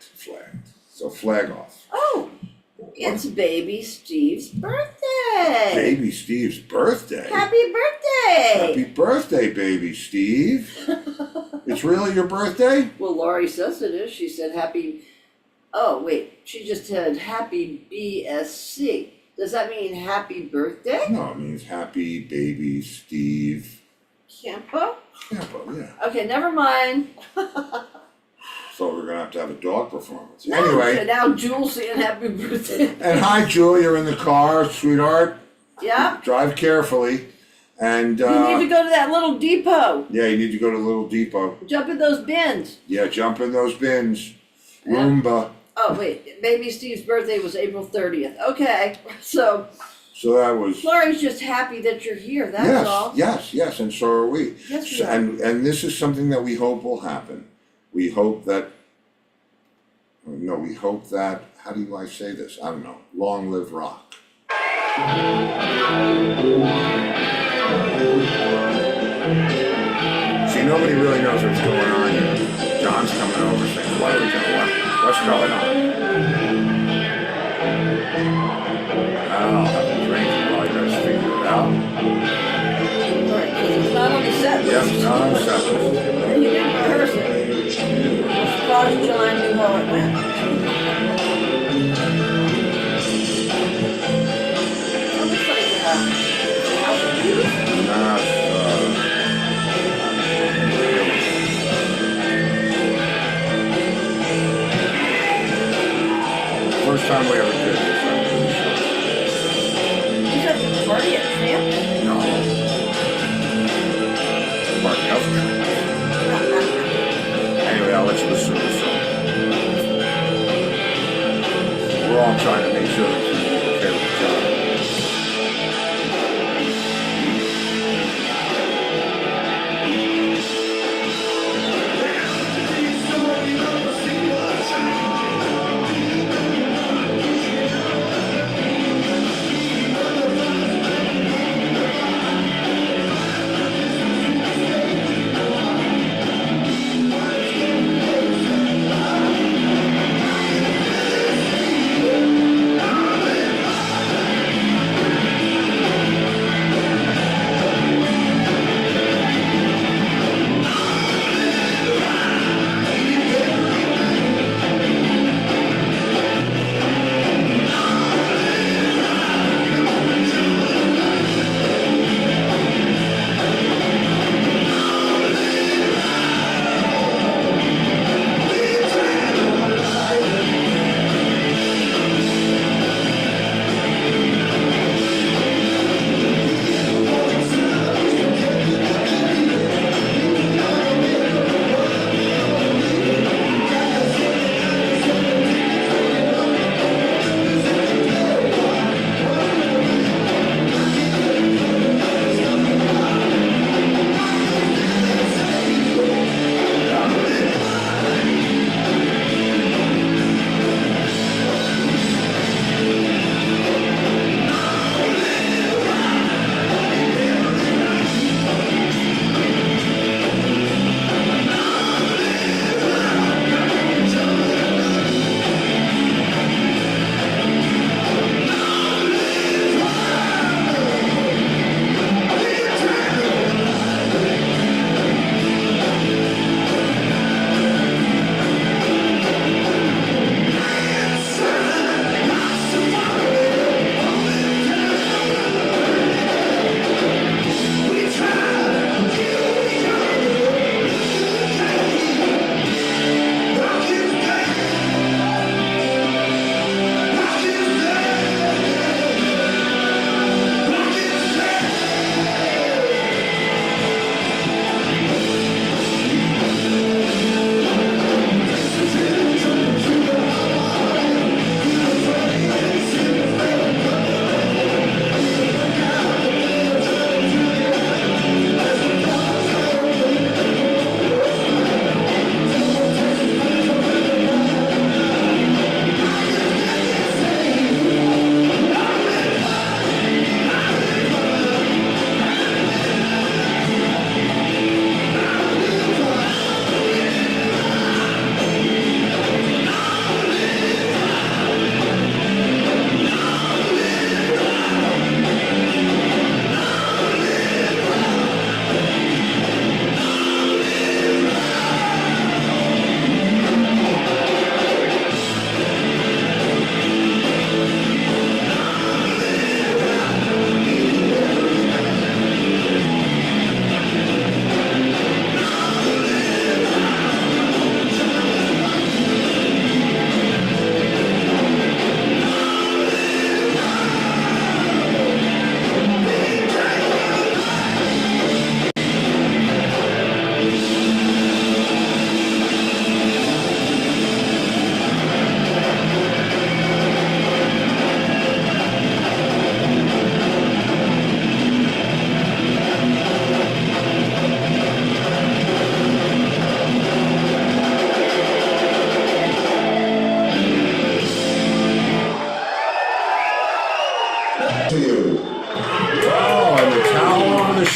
So flag off.
Oh, it's baby Steve's birthday.
Baby Steve's birthday.
Happy birthday.
Happy birthday, baby Steve. It's really your birthday?
Well, Laurie says it is. She said happy. Oh, wait. She just said happy BSC. Does that mean happy birthday?
No, it means happy baby Steve
Campo?
Campo, yeah.
Okay, never mind.
So we're gonna have to have a dog performance.
No,
Anyway,
now Jules saying happy birthday.
and hi, Jewel, you're in the car, sweetheart.
Yeah.
Drive carefully. And,
You need to go to that little depot.
yeah, you need to go to Little Depot.
Jump in those bins.
Yeah, jump in those bins.
Yeah.
Roomba.
Oh wait, baby Steve's birthday was April 30th. Okay, so
So that was.
Florrie's just happy that you're here. That's
Yes,
all.
yes, and so are we.
Yes, we
So-
are.
and this is something that we hope will happen. We hope that. No, we hope that. How do I say this? I don't know. Long live rock. See, nobody really knows what's going on here. John's coming over saying, "What are we doing? What's going on?" I'll have a drink while you guys figure it out.
Right, because it's not on the set
Yep,
list.
no, I'm separate.
You didn't rehearse it. I'm surprised John knew how it went. It looks like House of Blues.
First time we ever did this, I'm pretty sure.
You got the party at camp?
No. Party of Anyway, I'll let you listen to the song. We're all trying to make sure that you're okay with John.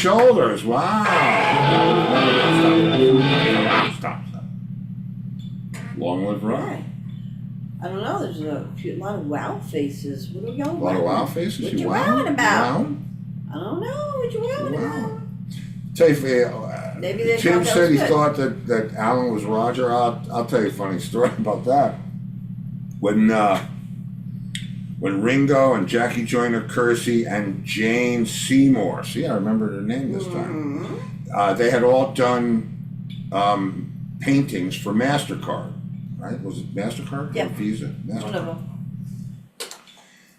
shoulders. Wow. Stop. Long live rock.
I don't know, there's a lot of wow faces. What are y'all
A lot of wow faces.
What you wowing about?
Wow.
I don't know, what you wowing about?
Tell you,
Maybe they
Tim
thought that
said he
was good.
thought that Alan was Roger. I'll tell you a funny story about that. When Ringo and Jackie Joyner Kersey and Jane Seymour, see, I remember their name this time. They had all done paintings for MasterCard, right? Was it MasterCard
Yep.
or Visa?
One of
MasterCard.
them.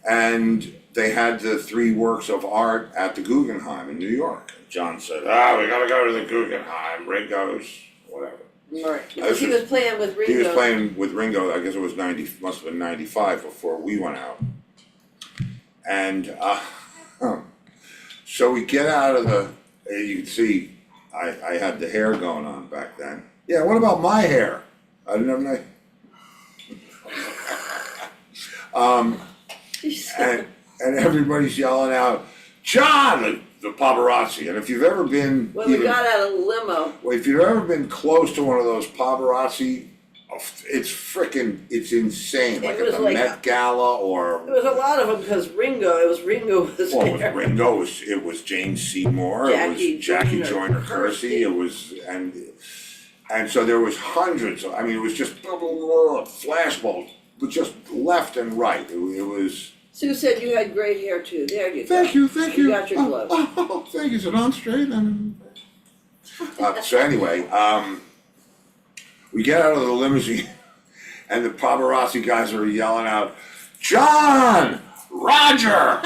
And they had the 3 works of art at the Guggenheim in New York. John said, we gotta go to the Guggenheim. Ringo's, whatever.
Right, because he was playing with Ringo.
He was playing with Ringo, I guess it was must have been 95 before we went out. And so we get out of you can see I had the hair going on back then. Yeah, what about my hair? I didn't have any. And everybody's yelling out, John, the paparazzi. And if you've ever been
When we got out of the limo.
well, if you've ever been close to one of those paparazzi, it's insane. Like at the Met Gala or.
There was a lot of them because Ringo was
Well, with
there.
Ringo, it was Jane Seymour, it was Jackie Joyner Kersey, it was, and so there was hundreds, I mean, it was just flashballs, but just left and right, it was.
Sue said you had great hair too. There you go.
Thank you.
You got your glove.
Thank you. Is it on straight? So anyway, we get out of the limousine, and the paparazzi guys are yelling out, John, Roger,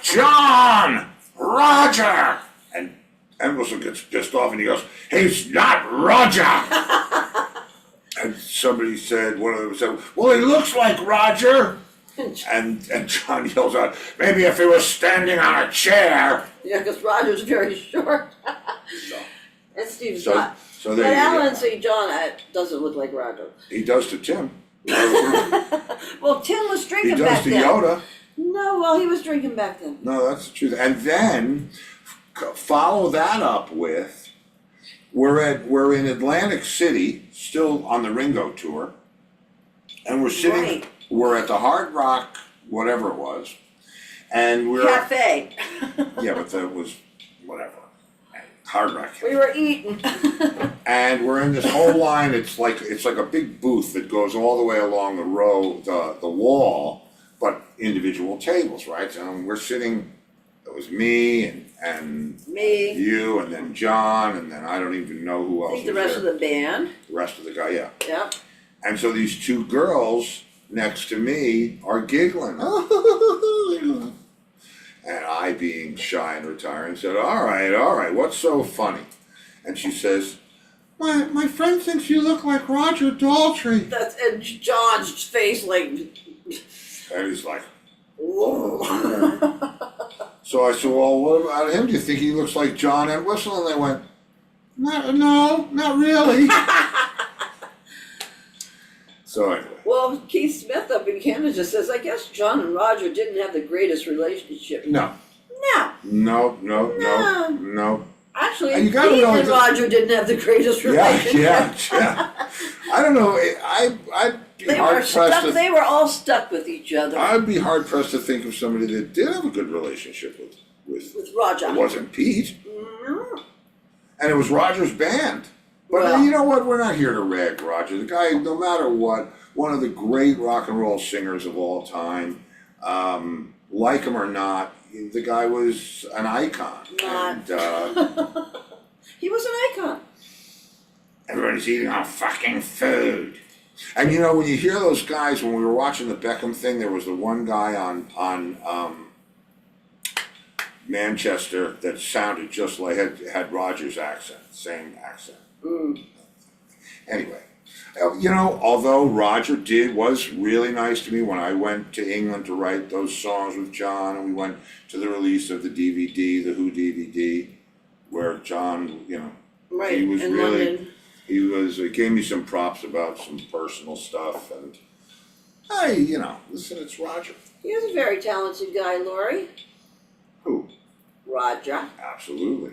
John, Roger, and Emerson gets pissed off and he goes, he's not Roger. And somebody said, one of them said, well, he looks like Roger. And John yells out, maybe if he was standing on a chair.
Yeah, because Roger's very short. And Steve's not.
So there
But
you
Alan
go.
and St. John doesn't look like Roger.
He does to Tim.
Well, Tim was
He
drinking
does
back
to
then.
Yoda.
No, well, he was drinking back then.
No, that's the truth. And then follow that up with, we're in Atlantic City, still on the Ringo tour, and we're sitting.
Right.
We're at the Hard Rock, whatever it was, and we're
Cafe.
yeah, but that was whatever. Hard Rock.
We were eating.
And we're in this whole line. It's like a big booth that goes all the way along the row, the wall, but individual tables, right? And we're sitting. It was me and
Me.
you, and then John, and then I don't even know who else.
I think the rest of the band.
The rest of the guy, yeah.
Yep.
And so these 2 girls next to me are giggling. And I, being shy and retiring, said, all right, what's so funny? And she says, my friend thinks you look like Roger Daltrey.
That's and John's face like.
And he's like,
Whoa.
so I said, well, what about him? Do you think he looks like John Entwistle? And they went, no, not really. So anyway.
Well, Keith Smith up in Canada just says, I guess John and Roger didn't have the greatest relationship.
No.
No.
No.
Actually,
And you
Keith
gotta realize
and
that-
Roger didn't have the greatest relationship.
Yeah. I don't know. I'd be hard pressed to.
They were all stuck with each other.
I'd be hard pressed to think of somebody that did have a good relationship with.
With Roger.
It wasn't Pete,
No.
and it was Roger's band. But
Well-
you know what? We're not here to rag Roger. The guy, no matter what, one of the great rock and roll singers of all time. Like him or not, the guy was an icon.
Not.
And
He was an icon.
everybody's eating our fucking food. And you know, when you hear those guys, when we were watching the Beckham thing, there was the one guy on Manchester that sounded just like, had Roger's accent, same accent. Anyway, you know, although Roger was really nice to me when I went to England to write those songs with John, and we went to the release of the DVD, the Who DVD, where John, you know,
Right.
he was
in
really,
London.
he gave me some props about some personal stuff, and hey, you know, listen, it's Roger.
He was a very talented guy, Lori.
Who?
Roger.
Absolutely.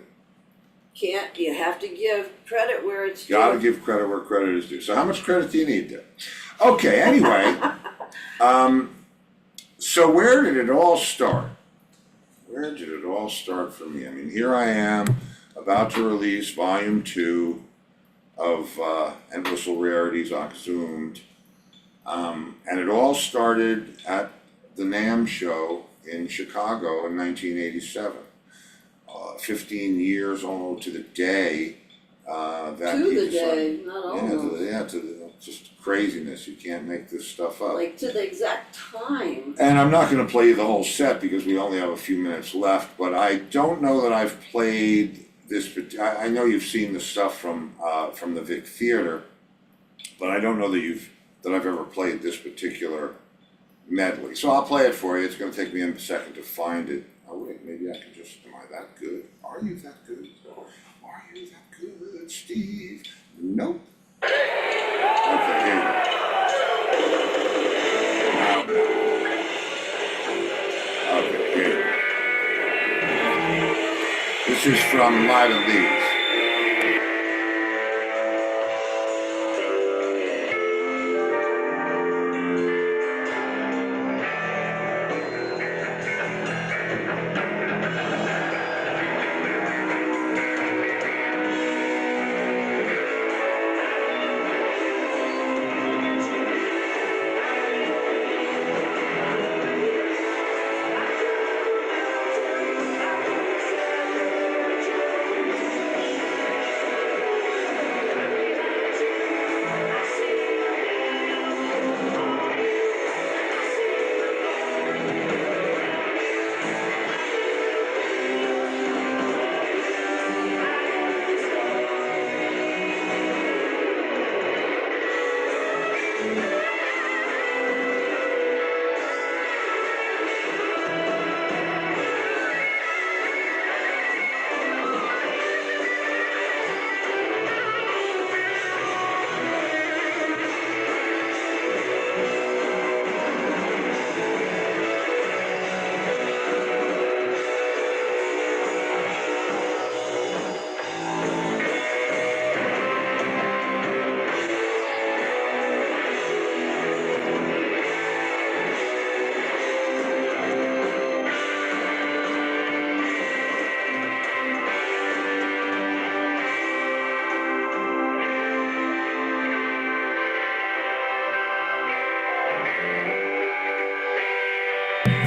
you have to give credit where it's due.
Gotta give credit where credit is due. So how much credit do you need there? Okay, anyway, so where did it all start? Where did it all start for me? I mean, here I am about to release volume 2 of And Whistle Rarities Exhumed. And it all started at the NAMM show in Chicago in 1987. 15 years almost to the day that
To
he
the
decided.
day, not
Yeah,
almost.
just craziness. You can't make this stuff up.
Like to the exact time.
And I'm not going to play you the whole set because we only have a few minutes left. But I don't know that I've played this. I know you've seen the stuff from the Vic Theater, but I don't know that I've ever played this particular medley. So I'll play it for you. It's going to take me a second to find it. Oh wait, maybe I can just. Am I that good? Are you that good? Are you that good, Steve? Nope. Okay, here we go. Okay, here we go. This is from Live at Leeds.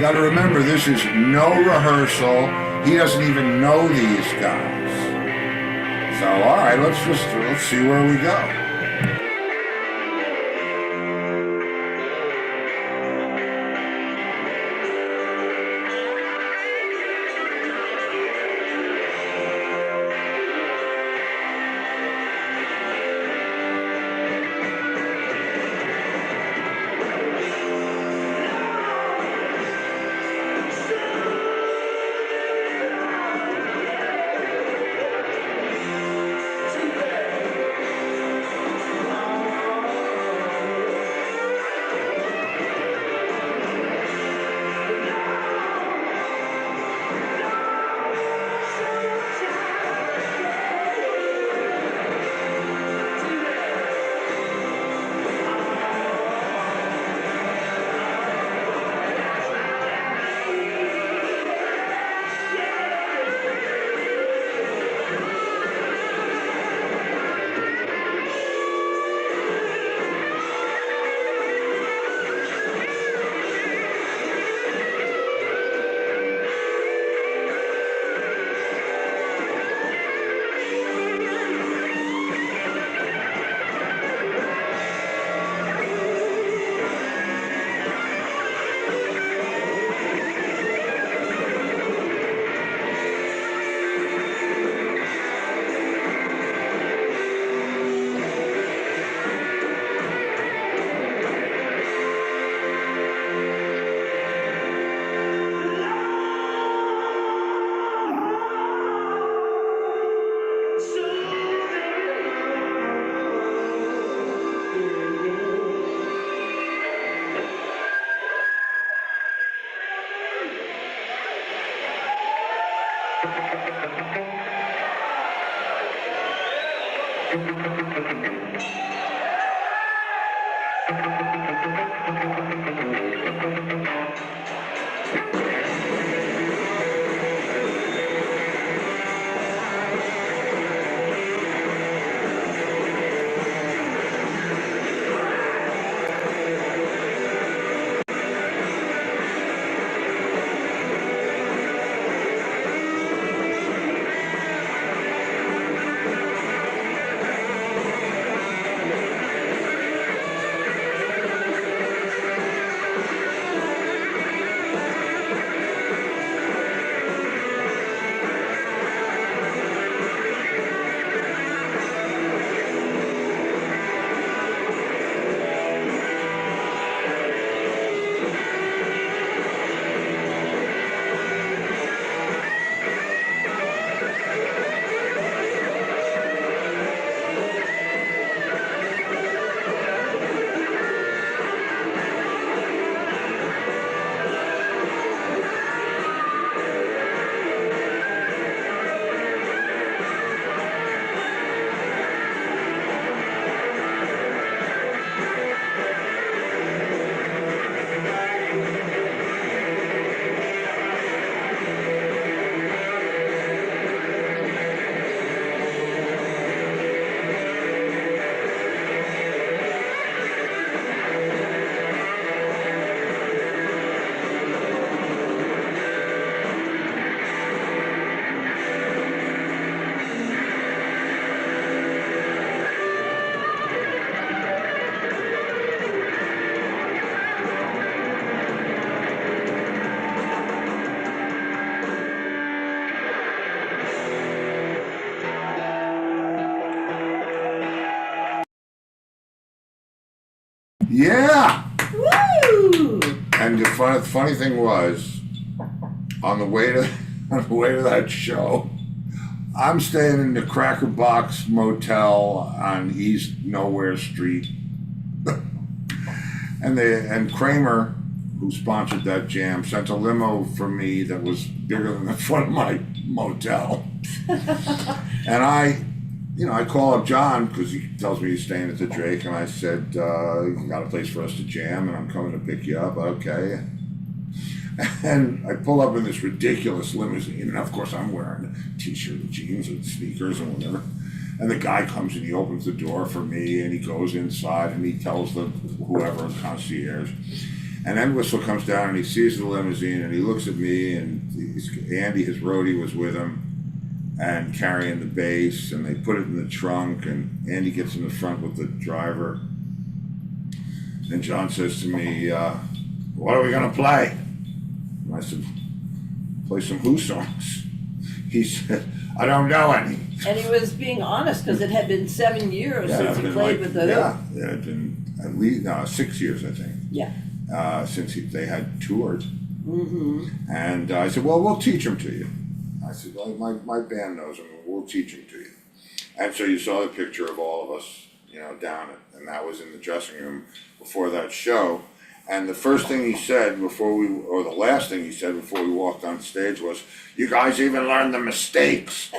Got to remember, this is no rehearsal. He doesn't even know these guys. So, all right, let's see where we go. Yeah.
Woo!
And the funny thing was, on the way to that show, I'm staying in the Cracker Box Motel on East Nowhere Street, and Kramer, who sponsored that jam, sent a limo for me that was bigger than the front of my motel, and I call up John because he tells me he's staying at the Drake, and I said, you got a place for us to jam, and I'm coming to pick you up, okay. And I pull up in this ridiculous limousine, and of course I'm wearing a t-shirt and jeans and sneakers and whatever. And the guy comes and he opens the door for me, and he goes inside and he tells whoever, the concierge. And then Whistle comes down and he sees the limousine and he looks at me, and Andy, his roadie, was with him and carrying the bass, and they put it in the trunk, and Andy gets in the front with the driver. And John says to me, what are we gonna play? And I said, play some Who songs. He said, I don't know any.
And he was being honest because it had been 7 years since he played with the Who.
Yeah, it had been at least 6 years, I think.
Yeah.
Since they had toured.
Mm-hmm.
And I said, well, we'll teach them to you. I said, well, my band knows them, we'll teach them to you. And so you saw the picture of all of us, down it, and that was in the dressing room before that show. And the first thing he said the last thing he said before we walked on stage was, you guys even learned the mistakes.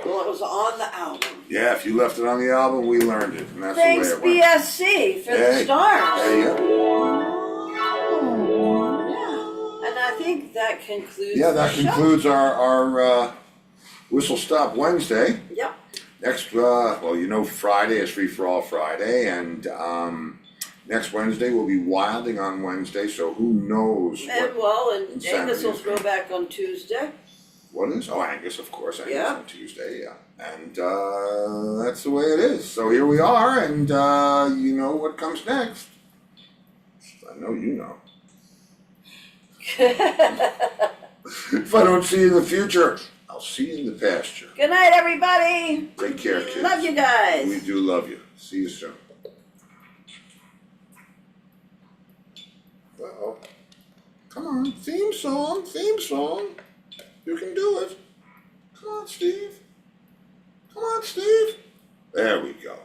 Well, it was on the album.
Yeah, if you left it on the album, we learned it, and that's
Thanks,
the way it went.
BSC, for the stars.
There you go.
Yeah. And I think that concludes
That
the
concludes our Whistle Stop Wednesday.
Yep.
Next, Friday is Free For All Friday, and next Wednesday will be Wilding on Wednesday, so who knows
And
Saturday
Angus will
is
throw back on Tuesday.
what is? Oh, Angus, of course, Angus
Yeah.
on Tuesday, yeah. And that's the way it is. So here we are, and you know what comes next. I know you know. If I don't see you in the future, I'll see you in the pasture.
Good night, everybody.
Take care, kids.
Love you guys.
We do love you. See you soon. Uh-oh. Come on, theme song. You can do it. Come on, Steve. There we go.